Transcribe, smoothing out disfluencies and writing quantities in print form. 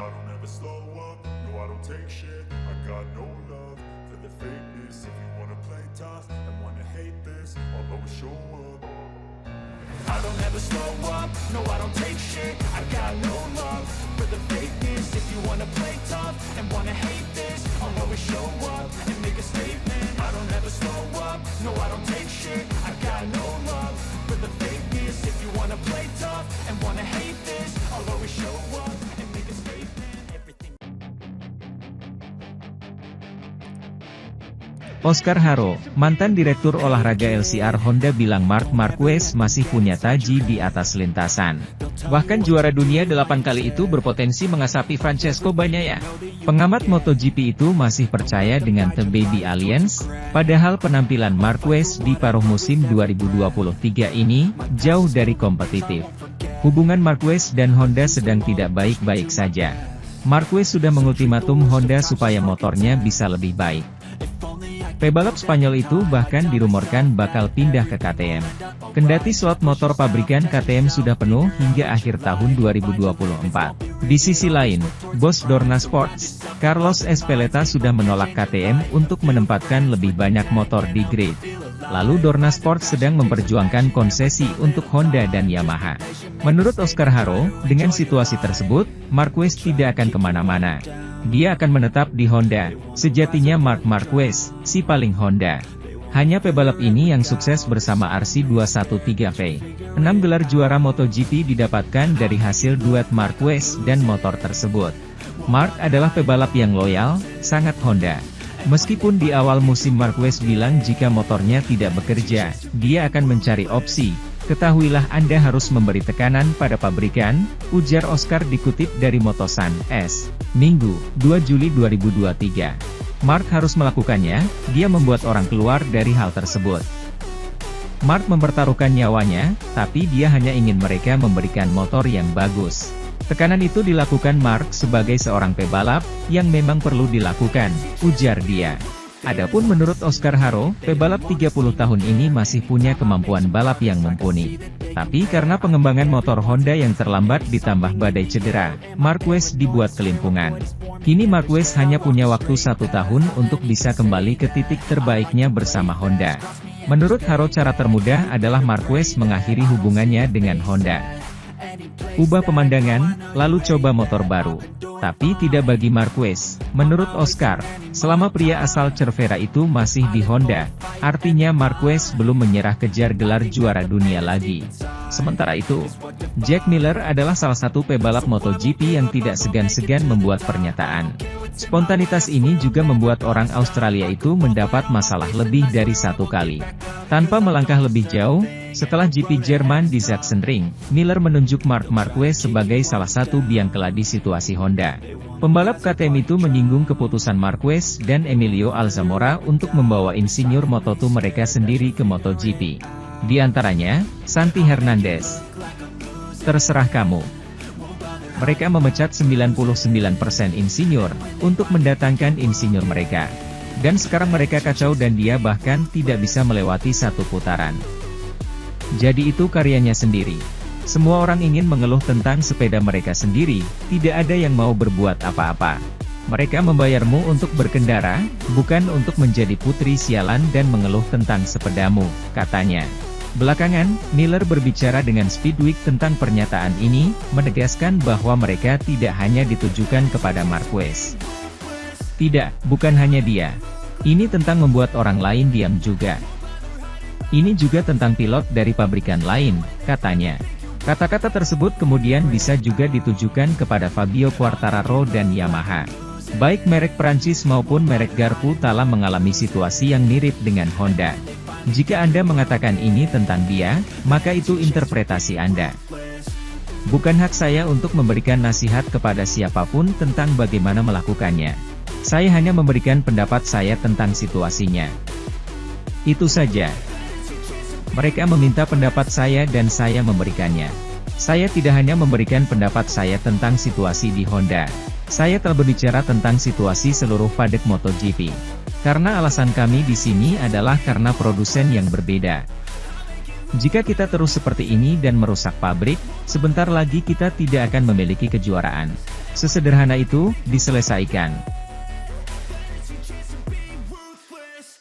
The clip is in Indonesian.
I don't ever slow up, no I don't take shit. I got no love for the fakeness. If you wanna play tough and wanna hate this, I'll always show up. I don't ever slow up, no I don't take shit. I got no love for the fakeness. If you wanna play tough and wanna hate this, I'll always show up and make a statement. I don't ever slow up, no I don't take shit. I got no love for the fakeness. If you wanna play tough and wanna hate this, I'll always show up and make a statement. Everything. Oscar Haro, mantan direktur olahraga LCR Honda bilang Marc Marquez masih punya taji di atas lintasan. Bahkan juara dunia 8 kali itu berpotensi mengasapi Francesco Bagnaia. Pengamat MotoGP itu masih percaya dengan The Baby Alliance, padahal penampilan Marquez di paruh musim 2023 ini jauh dari kompetitif. Hubungan Marquez dan Honda sedang tidak baik-baik saja. Marquez sudah mengultimatum Honda supaya motornya bisa lebih baik. Pebalap Spanyol itu bahkan dirumorkan bakal pindah ke KTM. Kendati slot motor pabrikan KTM sudah penuh hingga akhir tahun 2024. Di sisi lain, bos Dorna Sports, Carlos Ezpeleta sudah menolak KTM untuk menempatkan lebih banyak motor di grid. Lalu Dorna Sports sedang memperjuangkan konsesi untuk Honda dan Yamaha. Menurut Oscar Haro, dengan situasi tersebut, Marquez tidak akan kemana-mana. Dia akan menetap di Honda. Sejatinya Marc Marquez, si paling Honda. Hanya pebalap ini yang sukses bersama RC213V. 6 gelar juara MotoGP didapatkan dari hasil duet Marquez dan motor tersebut. Marc adalah pebalap yang loyal, sangat Honda. Meskipun di awal musim Marquez bilang jika motornya tidak bekerja, dia akan mencari opsi. Ketahuilah Anda harus memberi tekanan pada pabrikan, ujar Oscar dikutip dari Motosan S. Minggu, 2 Juli 2023. Marc harus melakukannya, dia membuat orang keluar dari hal tersebut. Marc mempertaruhkan nyawanya, tapi dia hanya ingin mereka memberikan motor yang bagus. Tekanan itu dilakukan Marc sebagai seorang pebalap, yang memang perlu dilakukan, ujar dia. Adapun menurut Oscar Haro, pebalap 30 tahun ini masih punya kemampuan balap yang mumpuni. Tapi karena pengembangan motor Honda yang terlambat ditambah badai cedera, Marquez dibuat kelimpungan. Kini Marquez hanya punya waktu 1 tahun untuk bisa kembali ke titik terbaiknya bersama Honda. Menurut Haro cara termudah adalah Marquez mengakhiri hubungannya dengan Honda. Ubah pemandangan, lalu coba motor baru. Tapi tidak bagi Marquez. Menurut Oscar, selama pria asal Cervera itu masih di Honda, artinya Marquez belum menyerah kejar gelar juara dunia lagi. Sementara itu, Jack Miller adalah salah satu pebalap MotoGP yang tidak segan-segan membuat pernyataan. Spontanitas ini juga membuat orang Australia itu mendapat masalah lebih dari 1 kali. Tanpa melangkah lebih jauh, setelah GP Jerman di Sachsenring, Miller menunjuk Marc Marquez sebagai salah satu biang keladi situasi Honda. Pembalap KTM itu menyinggung keputusan Marquez dan Emilio Alzamora untuk membawa insinyur Moto2 mereka sendiri ke MotoGP. Di antaranya, Santi Hernandez. Terserah kamu. Mereka memecat 99% insinyur, untuk mendatangkan insinyur mereka. Dan sekarang mereka kacau dan dia bahkan tidak bisa melewati 1 putaran. Jadi itu karyanya sendiri. Semua orang ingin mengeluh tentang sepeda mereka sendiri, tidak ada yang mau berbuat apa-apa. Mereka membayarmu untuk berkendara, bukan untuk menjadi putri sialan dan mengeluh tentang sepedamu, katanya. Belakangan, Miller berbicara dengan Speedweek tentang pernyataan ini, menegaskan bahwa mereka tidak hanya ditujukan kepada Marquez. Tidak, bukan hanya dia. Ini tentang membuat orang lain diam juga. Ini juga tentang pilot dari pabrikan lain, katanya. Kata-kata tersebut kemudian bisa juga ditujukan kepada Fabio Quartararo dan Yamaha. Baik merek Prancis maupun merek garpu telah mengalami situasi yang mirip dengan Honda. Jika Anda mengatakan ini tentang dia, maka itu interpretasi Anda. Bukan hak saya untuk memberikan nasihat kepada siapapun tentang bagaimana melakukannya. Saya hanya memberikan pendapat saya tentang situasinya. Itu saja. Mereka meminta pendapat saya dan saya memberikannya. Saya tidak hanya memberikan pendapat saya tentang situasi di Honda. Saya telah berbicara tentang situasi seluruh paddock MotoGP. Karena alasan kami di sini adalah karena produsen yang berbeda. Jika kita terus seperti ini dan merusak pabrik, sebentar lagi kita tidak akan memiliki kejuaraan. Sesederhana itu, diselesaikan.